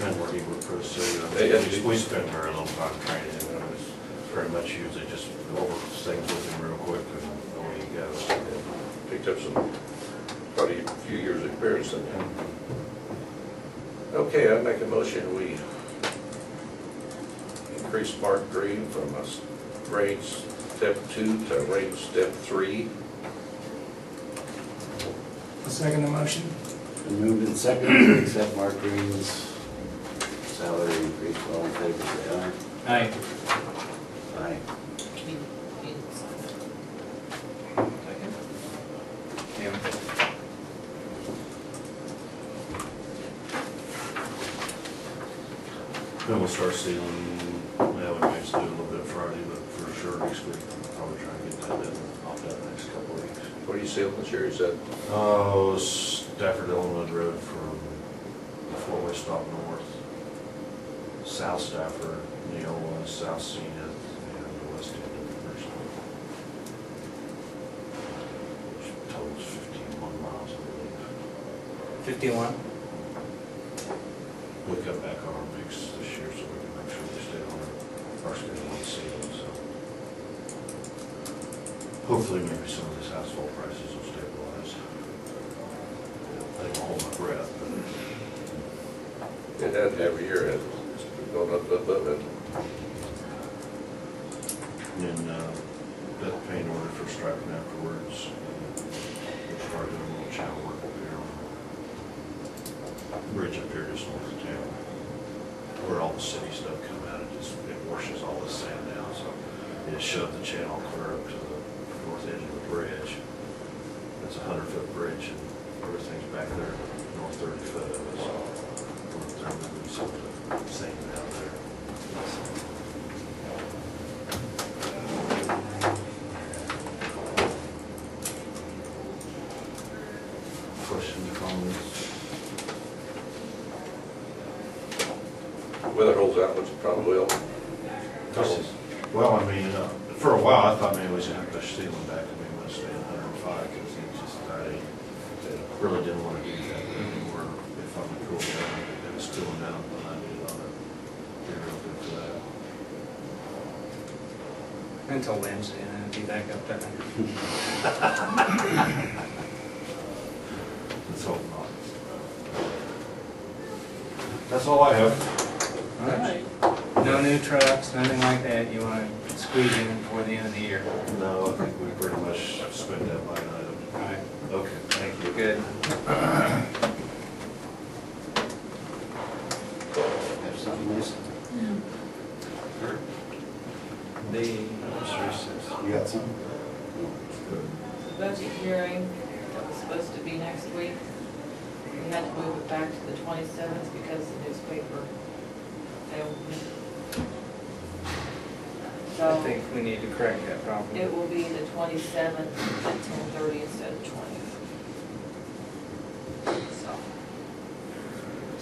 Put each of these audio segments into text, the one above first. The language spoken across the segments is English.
been working with Chris, so, we spent very little time training him. It was very much usually just go over things with him real quick and away he goes. Picked up some, probably a few years' experience in that. Okay, I make a motion, we increase Mark Green from a grade step 2 to grade step 3. I'll second the motion. Been moved and seconded to accept Mark Green's salary increase. All in favor, say aye. Aye. Aye. Then we'll start sealing, well, we may just do a little bit Friday, but for sure next week, we'll probably try and get that done off that next couple of weeks. What are you seeing this year? Is that Oh, Stafford Elmwood Road from the four-way stop north, South Stafford, Neola, South Zenith, and the west end of the first one. Which totals 51 miles, I believe. 51. We cut back on our mix this year so we can make sure we stay on our schedule and season, so. Hopefully maybe some of this asphalt prices will stabilize. They don't hold my breath, but. it has every year, has it's been going up, up, up, and And then, got the paint order for striping afterwards. We'll start doing a little channel work up here on the bridge up here just north of town. Where all the city stuff come out, it washes all the sand down, so it just shoved the channel clear up to the north edge of the bridge. It's a 100-foot bridge and everything's back there, north 30 foot of it, so we're trying to move some of the sand down there. Questions, comments? weather holds out, which it probably will. Well, I mean, for a while, I thought maybe we was gonna have to push ceiling back, and we want to stay at 105, because it's just, I really didn't want to do that anymore. If I'm cool down, it was cooling down when I did on it. Be real good for that. Until Wednesday, and then it'll be back up to 100. Let's hope not. That's all I have. All right. No new trucks, nothing like that you want to squeeze in before the end of the year? No, I think we pretty much spent that line item. All right. Okay, thank you. Good. Have something, Lisa? Kurt? The You got something? Budget hearing that was supposed to be next week. We had to move it back to the 27th because the newspaper failed me. I So think we need to correct that problem. it will be the 27th at 10:30 instead of 20. So,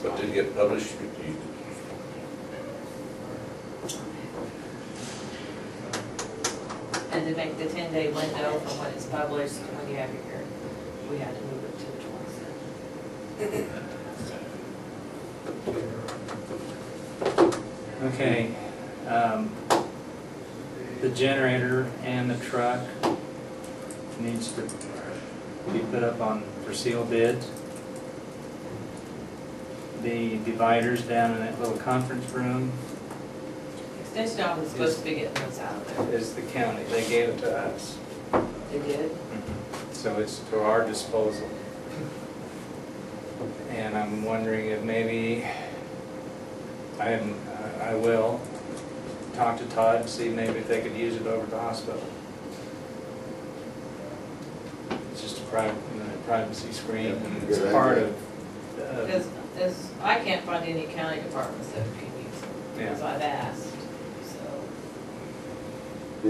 But did it get published? and to make the 10-day window from when it's published to when you have your hearing, we had to move it to the 27th. Okay. The generator and the truck needs to be put up for sealed bids. The dividers down in that little conference room Extension office is supposed to be getting those out of there. is the county. They gave it to us. They did? So it's to our disposal. And I'm wondering if maybe I will talk to Todd and see maybe if they could use it over at the hospital. It's just a privacy screen, and it's Good part idea. of, As I can't find any county departments that can use it, because yeah. I've asked, so.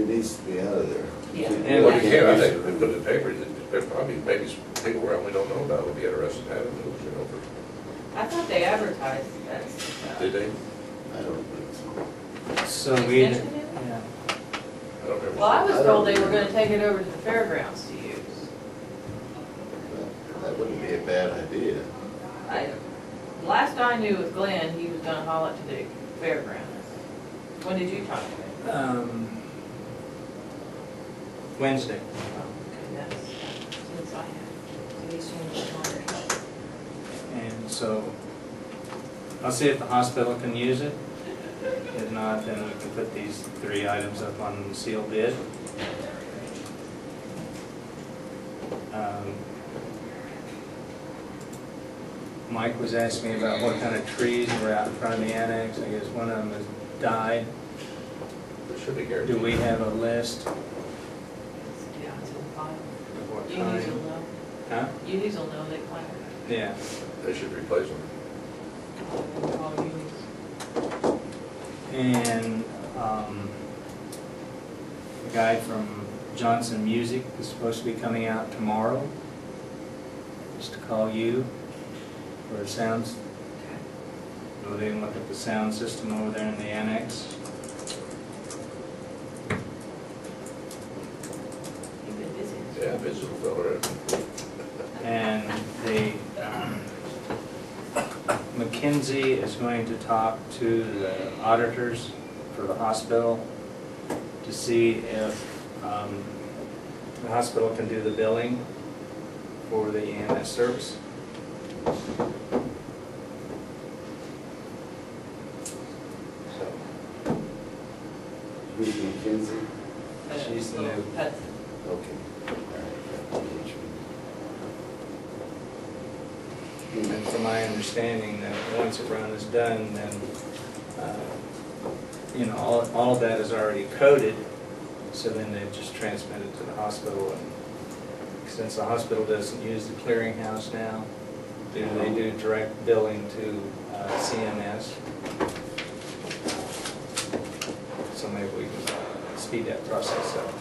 It needs to be out of there. Yeah. And Well, you can, I think, if we put it in the paper, there's probably maybe some people around we don't know about would be interested in having those, you know, for, I thought they advertised that stuff. did they? I don't think so. So we, Extension did? yeah. I don't remember. Well, I was told they were gonna take it over to the fairgrounds to use. That wouldn't be a bad idea. I'd last I knew with Glenn, he was gonna haul it to the fairgrounds. When did you talk to him? Wednesday. Oh, okay, that's since I had, so he's changed his mind. And so I'll see if the hospital can use it. If not, then we can put these 3 items up on the sealed bid. Mike was asking me about what kind of trees were out in front of the annex. I guess one of them has died. It should be guaranteed. Do we have a list Yeah, it's in the file. of what You need to kind? know. Huh? You need to know they plan it. Yeah. They should replace them. All unis. And the guy from Johnson Music is supposed to be coming out tomorrow. Just to call you for sounds. Go there and look at the sound system over there in the annex. You've been busy. Yeah, visible fella. And the McKinsey is going to talk to the auditors for the hospital to see if the hospital can do the billing for the EMS service. So, Who's McKinsey? She's the new- That's- Okay. All right. and from my understanding, that once a run is done, then, you know, all of that is already coded, so then they just transmit it to the hospital. And since the hospital doesn't use the clearinghouse now, they do direct billing to CMS. So maybe we can speed that process up.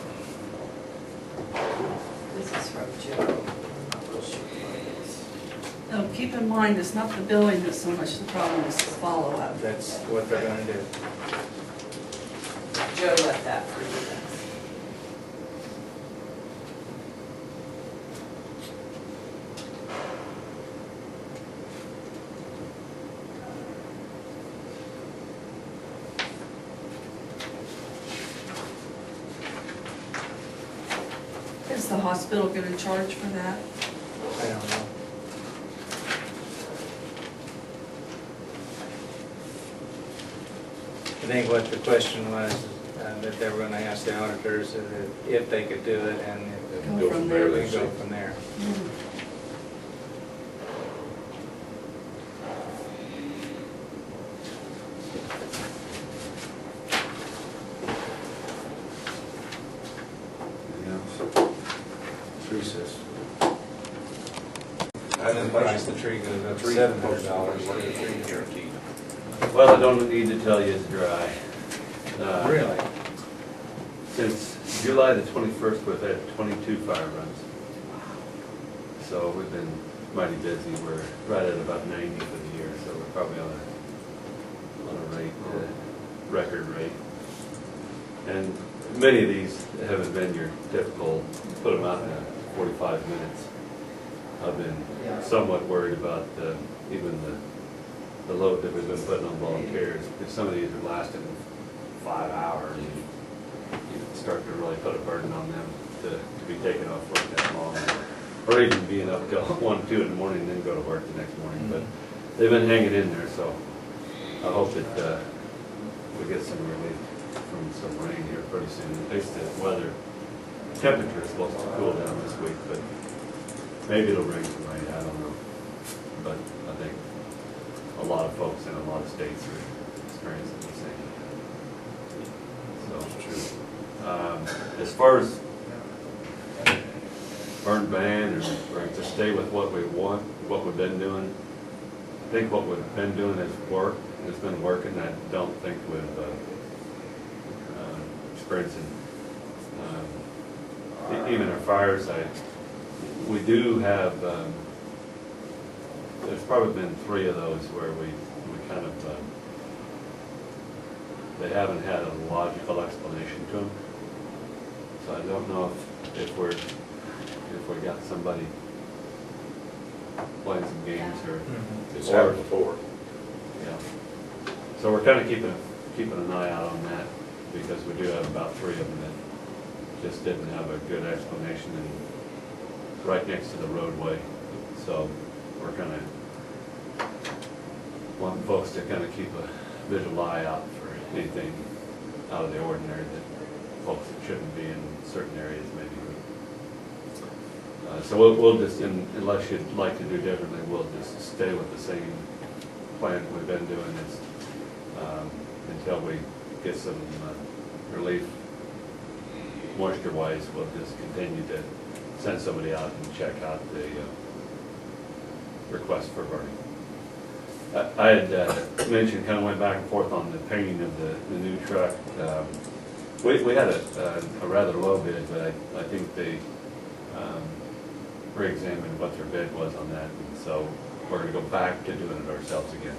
This is from Joe. I'm not real sure what it is. No, keep in mind, it's not the billing that's so much the problem, it's the follow-up. That's what they're gonna do. Joe left that for you then. Is the hospital gonna charge for that? I don't know. I think what the question was, that they were gonna ask the auditors if they could do it, and And Go from there. we let's can go see. from there. Anything else? Recess. And then the price of the tree goes up $700. What is it guaranteed? Well, I don't need to tell you it's dry. Really? Since July the 21st, we've had 22 fire runs. So we've been mighty busy. We're right at about 90 for the year, so we're probably on a rate, record rate. And many of these haven't been your typical, put them out in 45 minutes. I've been somewhat worried about even the load that we've been putting on volunteers, because some of these are lasting 5 hours. You start to really put a burden on them to be taken off work that long, or even being up till 1, 2 in the morning and then go to work the next morning. But they've been hanging in there, so I hope that we get some relief from some rain here pretty soon. At least the weather, temperature is supposed to cool down this week, but maybe it'll bring some rain, I don't know. But I think a lot of folks in a lot of states are experiencing the same. So, as far as burn ban or to stay with what we want, what we've been doing, I think what we've been doing has worked. It's been working. I don't think we've experiencing even our fire sites. We do have. There's probably been 3 of those where we kind of they haven't had a logical explanation to them. So I don't know if we got somebody playing some games or, It's happened before. yeah. So we're kind of keeping an eye out on that, because we do have about 3 of them that just didn't have a good explanation and right next to the roadway. So we're kind of wanting folks to kind of keep a visual eye out for anything out of the ordinary that folks that shouldn't be in certain areas maybe. So we'll just, unless you'd like to do differently, we'll just stay with the same plan we've been doing is, until we get some relief moisture-wise, we'll just continue to send somebody out and check out the request for burning. I had mentioned, kind of went back and forth on the painting of the new truck. We had a rather low bid, but I think they re-examined what their bid was on that, and so we're going to go back to doing it ourselves again.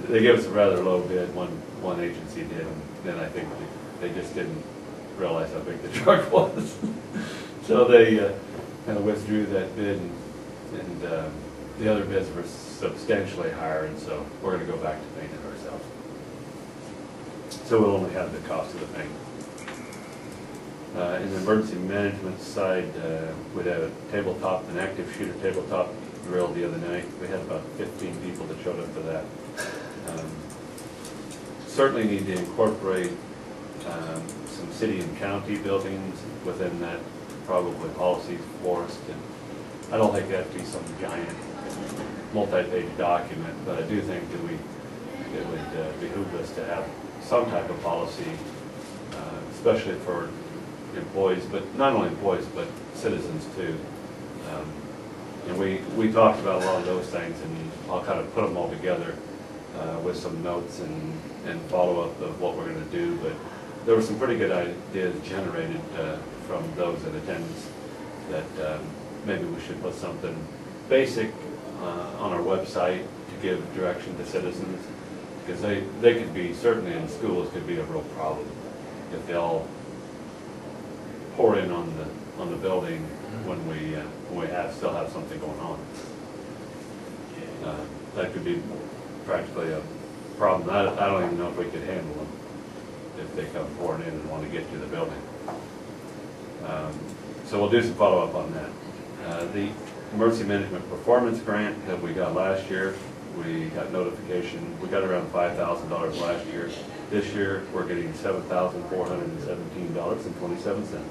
They gave us a rather low bid, one agency did, and then I think they just didn't realize how big the truck was. So they kind of withdrew that bid, and the other bids were substantially higher, and so we're going to go back to paint it ourselves. So we'll only have the cost of the paint. In the emergency management side, we had a tabletop, an active shooter tabletop drill the other night. We had about 15 people that showed up for that. Certainly need to incorporate some city and county buildings within that, probably policies for us. And I don't think that would be some giant multi-page document, but I do think that it would behoove us to have some type of policy, especially for employees, but not only employees, but citizens too. And we talked about a lot of those things, and I'll kind of put them all together with some notes and follow-up of what we're going to do. But there were some pretty good ideas generated from those in attendance that maybe we should put something basic on our website to give direction to citizens, because they could be, certainly in schools, could be a real problem if they all pour in on the building when we still have something going on. That could be practically a problem. I don't even know if we could handle them if they come pouring in and want to get to the building. So we'll do some follow-up on that. The emergency management performance grant that we got last year, we got notification. We got around $5,000 last year. This year, we're getting $7,417.27.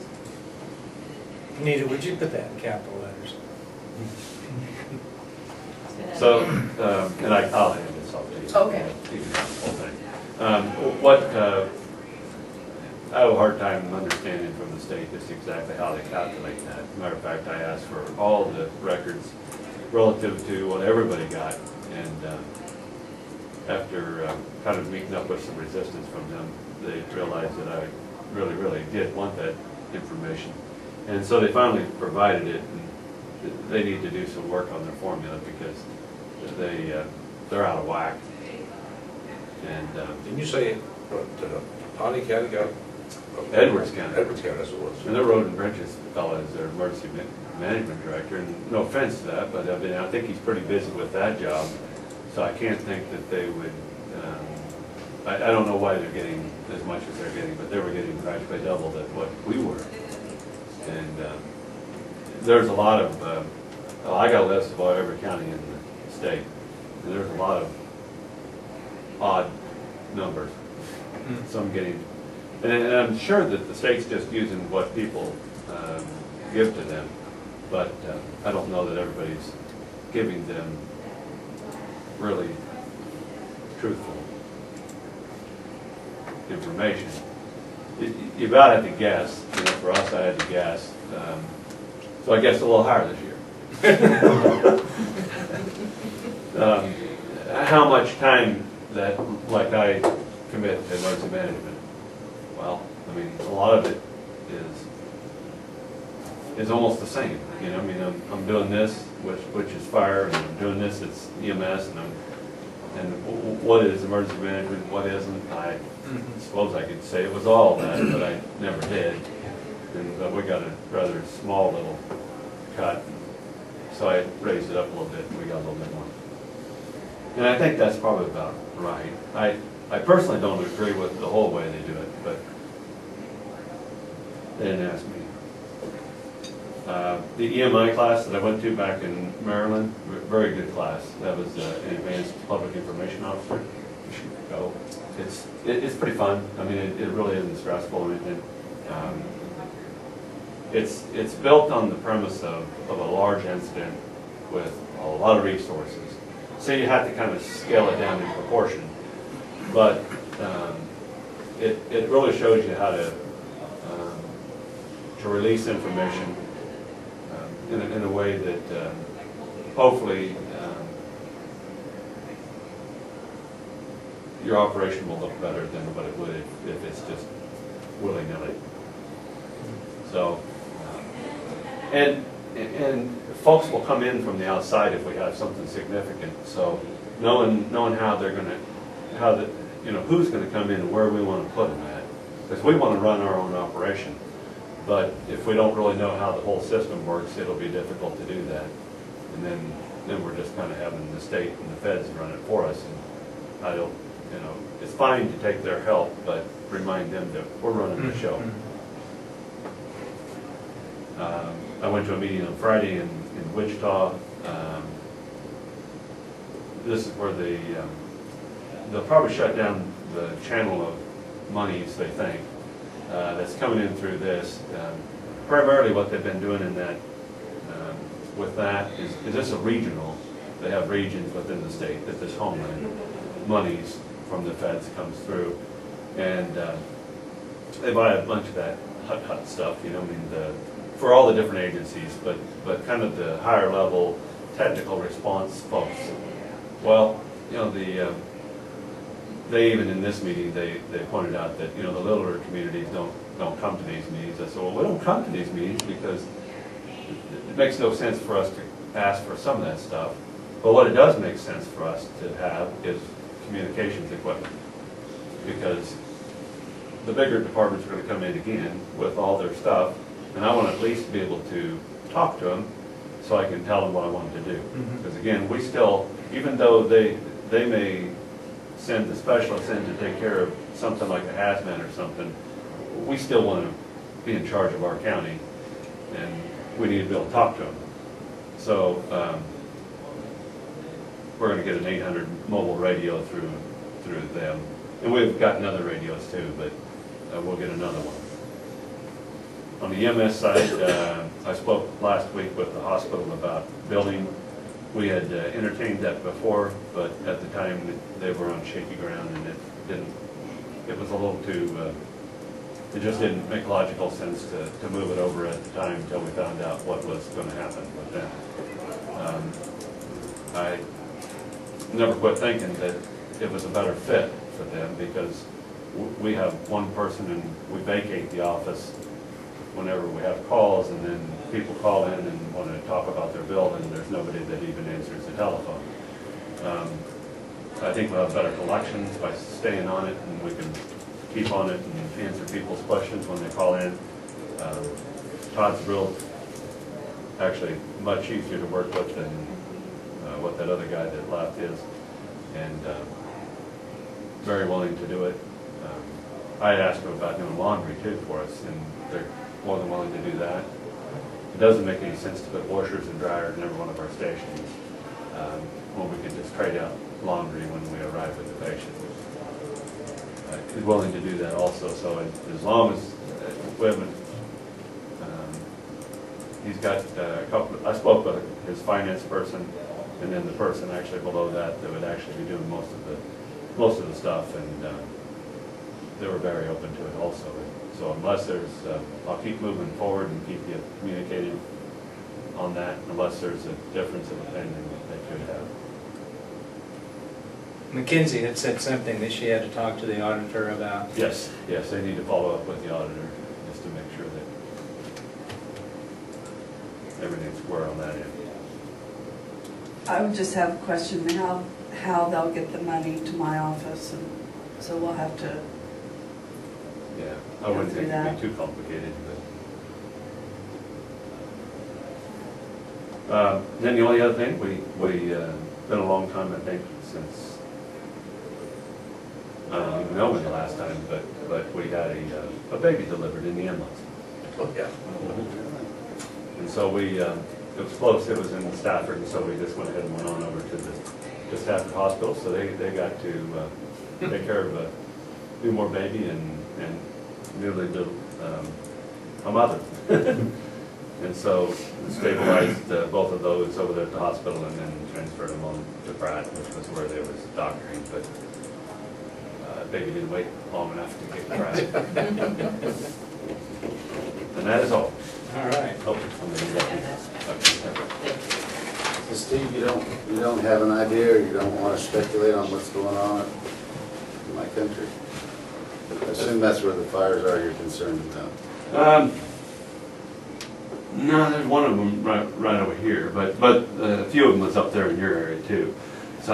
Anita, would you put that in capital letters? So, and I'll hand this off to you. Okay. You can have the whole thing. I have a hard time understanding from the state just exactly how they calculate that. Matter of fact, I asked for all the records relative to what everybody got, and after kind of meeting up with some resistance from them, they realized that I really did want that information. And so they finally provided it, and they need to do some work on their formula because they're out of whack. And Didn't you say Pawnee County got? Edwards County. Edwards County, that's what it was. And their road and bridges fellow is their emergency management director, and no offense to that, but I think he's pretty busy with that job, so I can't think that they would, I don't know why they're getting as much as they're getting, but they were getting practically double that what we were. And there's a lot of, I got a list of every county in the state, and there's a lot of odd numbers. Some getting, and I'm sure that the state's just using what people give to them, but I don't know that everybody's giving them really truthful information. You about had to guess. You know, for us, I had to guess. So I guessed a little higher this year. How much time that, like, I commit to emergency management? Well, I mean, a lot of it is almost the same. You know, I mean, I'm doing this, which is fire, and I'm doing this, it's EMS, and what is emergency management, what isn't. I suppose I could say it was all that, but I never did. And we got a rather small little cut. So I raised it up a little bit, and we got a little bit more. And I think that's probably about right. I personally don't agree with the whole way they do it, but they didn't ask me. The EMI class that I went to back in Maryland, very good class. That was an advanced public information officer. You should go. It's pretty fun. I mean, it really isn't stressful or anything. It's built on the premise of a large incident with a lot of resources. So you have to kind of scale it down in proportion. But it really shows you how to release information in a way that hopefully your operation will look better than what it would if it's just willy-nilly. So, and folks will come in from the outside if we have something significant. So knowing how they're going to, who's going to come in and where we want to put them at, because we want to run our own operation. But if we don't really know how the whole system works, it'll be difficult to do that. And then we're just kind of having the state and the feds run it for us. And I don't, it's fine to take their help, but remind them that we're running the show. I went to a meeting on Friday in Wichita. This is where they'll probably shut down the channel of monies, they think, that's coming in through this. Primarily what they've been doing in that, with that is this a regional? They have regions within the state that this homeland monies from the feds comes through. And they buy a bunch of that hut stuff, for all the different agencies, but kind of the higher level technical response folks. Well, they even in this meeting, they pointed out that, the littler communities don't come to these meetings. I said, well, we don't come to these meetings because it makes no sense for us to ask for some of that stuff. But what it does make sense for us to have is communications equipment. Because the bigger departments are going to come in again with all their stuff, and I want to at least be able to talk to them so I can tell them what I want them to do. Because again, we still, even though they may send the specialists in to take care of something like a hazmat or something, we still want to be in charge of our county, and we need to be able to talk to them. So we're going to get an 800 mobile radio through them, and we've gotten other radios too, but we'll get another one. On the EMS side, I spoke last week with the hospital about building. We had entertained that before, but at the time they were on shaky ground, and it was a little too, it just didn't make logical sense to move it over at the time until we found out what was going to happen with them. I never quit thinking that it was a better fit for them, because we have one person and we vacate the office whenever we have calls, and then people call in and want to talk about their building, and there's nobody that even answers the telephone. I think we'll have better collections by staying on it, and we can keep on it and answer people's questions when they call in. Todd's actually much easier to work with than what that other guy that left is, and very willing to do it. I had asked him about doing laundry too for us, and they're more than willing to do that. It doesn't make any sense to put washers and dryers in every one of our stations when we can just trade out laundry when we arrive with the patient. He's willing to do that also, so as long as we haven't, he's got a couple, I spoke with his finance person, and then the person actually below that would actually be doing most of the stuff, and they were very open to it also. So unless there's, I'll keep moving forward and keep you communicated on that, unless there's a difference of opinion that could have. McKinsey had said something that she had to talk to the auditor about. Yes, they need to follow up with the auditor just to make sure that everything's square on that end. I would just have a question, how they'll get the money to my office, and so we'll have to. Yeah, I wouldn't think it'd be too complicated, but Then the only other thing, been a long time, I think, since, I don't even know when the last time, but we had a baby delivered in the ambulance. Oh, yeah. And so it was close, it was in Stafford, and so we just went ahead and went on over to the Stafford Hospital, so they got to take care of a newborn baby and nearly a mother. And so stabilized both of those over there at the hospital and then transferred them on to Pratt, which was where they was doctoring, but baby didn't wait long enough to get to Pratt. And that is all. All right. Oh, somebody got me. So Steve, you don't have an idea, or you don't want to speculate on what's going on in my country? I assume that's where the fires are you're concerned about. No, there's one of them right over here, but a few of them was up there in your area too. So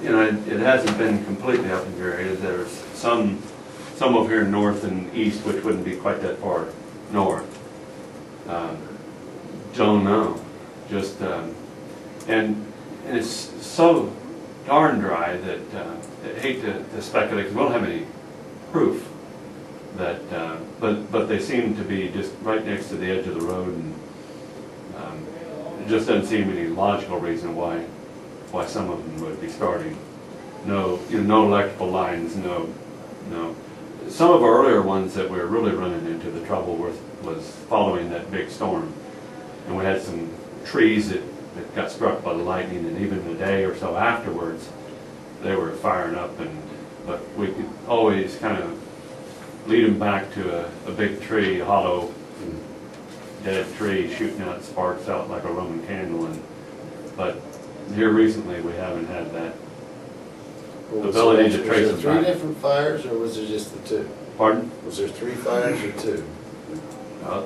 it hasn't been completely up in your area. There's some over here north and east, which wouldn't be quite that far north. Don't know. Just and it's so darn dry that I hate to speculate because we don't have any proof that, but they seem to be just right next to the edge of the road, and it just doesn't seem any logical reason why some of them would be starting. No, no electrical lines, no. Some of our earlier ones that we were really running into the trouble with was following that big storm, and we had some trees that got struck by the lightning, and even a day or so afterwards, they were firing up, but we could always kind of lead them back to a big tree, a hollow, dead tree, shooting out sparks out like a Roman candle. But here recently, we haven't had that ability to trace them Was there back. 3 different fires, or was there just the 2? Pardon? Was there 3 fires or 2? No,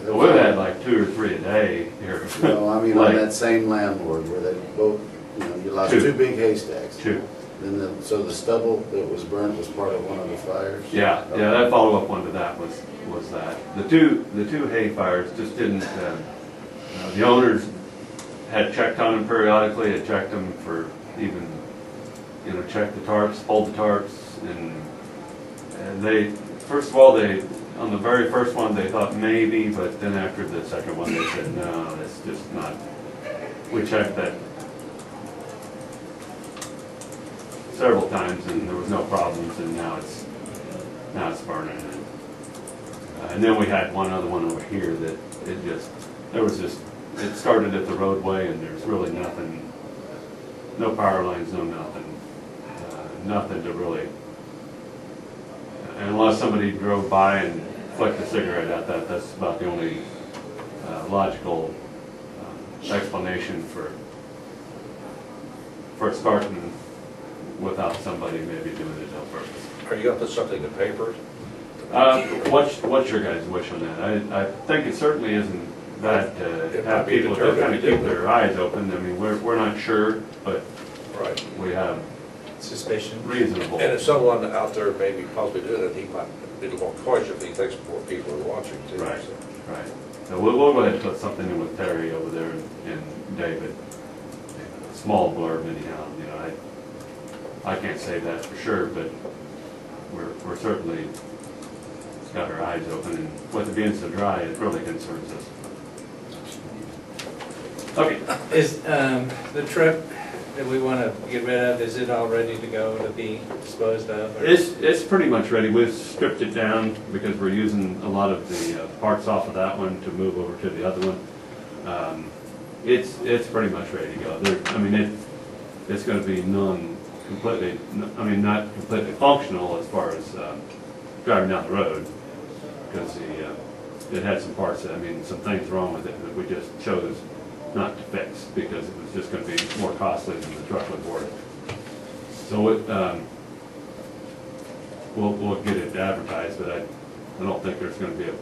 We've had like 2 or 3 a day here. No, I mean Like- on that same landlord where they both, you lost 2. 2 big haystacks. 2. Then so the stubble that was burnt was part of one of the fires? Yeah, that follow-up one to that was that. The two hay fires just didn't, the owners had checked on them periodically, had checked them for even, checked the tarps, pulled the tarps, and they, first of all, on the very first one, they thought maybe, but then after the second one, they said, no, that's just not, we checked that several times and there was no problems, and now it's burning. And then we had one other one over here that it started at the roadway, and there's really nothing, no power lines, no nothing, nothing to really, unless somebody drove by and flicked a cigarette at that's about the only logical explanation for it starting without somebody maybe doing it on purpose. Are you gonna put something in the paper? What's your guys' wish on that? I think it certainly isn't that It might have be people determined kind of to do keep their eyes open. I mean, we're not sure, but Right. we have Suspicion. reasonable. And if someone out there maybe possibly doing it, he might be a little more cautious if he thinks more people are watching too. Right. so. Right. So we'll go ahead and put something in with Terry over there and David. A small blurb anyhow. I can't say that for sure, but we're certainly got our eyes open, and with it being so dry, it really concerns us. Okay. Is the trip that we want to get rid of, is it all ready to go to be disposed of? Or? It's pretty much ready. We've stripped it down because we're using a lot of the parts off of that one to move over to the other one. It's pretty much ready to go. It's going to be not completely functional as far as driving down the road, because it had some parts some things wrong with it that we just chose not to fix because it was just going to be more costly than the truck was worth. So we'll get it advertised, but I don't think there's going to be a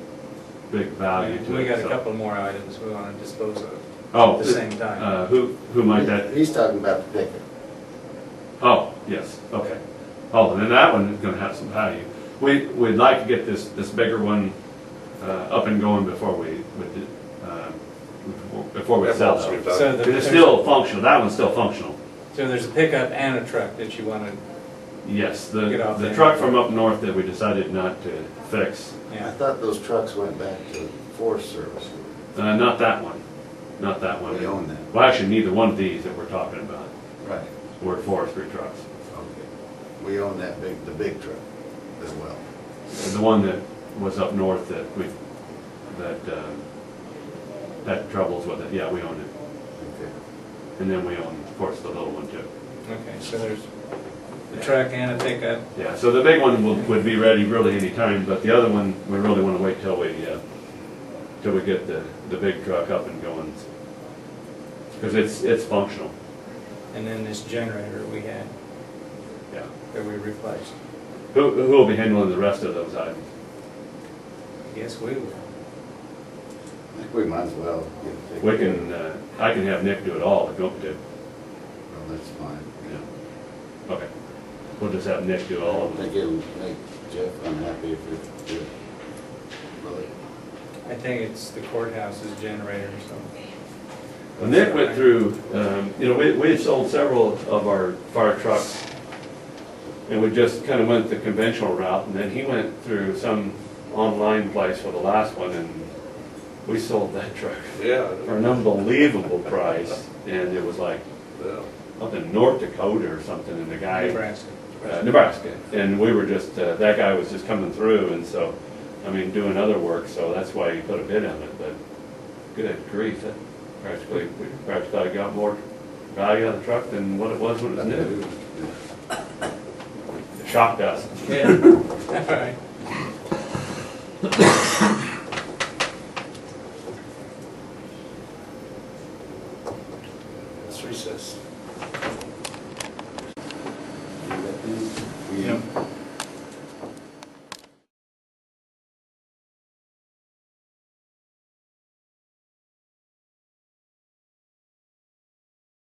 big value to it. We got a so. couple more items we want to dispose of Oh, at the same time. Who might that? He's talking about the pickup. Oh, yes, okay. Oh, and then that one is going to have some value. We'd like to get this bigger one up and going before we before we That sell also it. you've done. So Because it's still functional, that one's still functional. So there's a pickup and a truck that you wanna, Yes, Get off the the truck end. from up north that we decided not to fix, I yeah. thought those trucks went back to Forest Service. not that one, not that one. We own that. Well, actually, neither one of these that we're talking about Right. were forestry trucks. Okay. We own that the big truck as well. The one that was up north that had troubles with it, yeah, we own it. Okay. And then we own, of course, the little one too. Okay, so there's the truck and a pickup. Yeah, so the big one would be ready really any time, but the other one, we really want to wait till we get the big truck up and going. Because it's functional, And then this generator we had, yeah. that we replaced. Who will be handling the rest of those items? Yes, we will. I think we might as well. We can, I can have Nick do it all if you want to. Well, that's fine. Yeah. Okay. We'll just have Nick do I all don't of them. think it'll make Jeff unhappy if we do it. Really? I think it's the courthouse's generator, so. Well, Nick went through, we had sold several of our fire trucks, and we just kind of went the conventional route, and then he went through some online place for the last one, and we sold that truck Yeah. for an unbelievable price, and it was like Yeah. up in North Dakota or something, and the guy, Nebraska. Nebraska, and we were just, that guy was just coming through, and so, I mean, doing other work, so that's why he put a bid on it, but good grief, that we practically got more value out of the truck than what it was when it was new. It shocked us. Yeah. All right. Let's recess. We-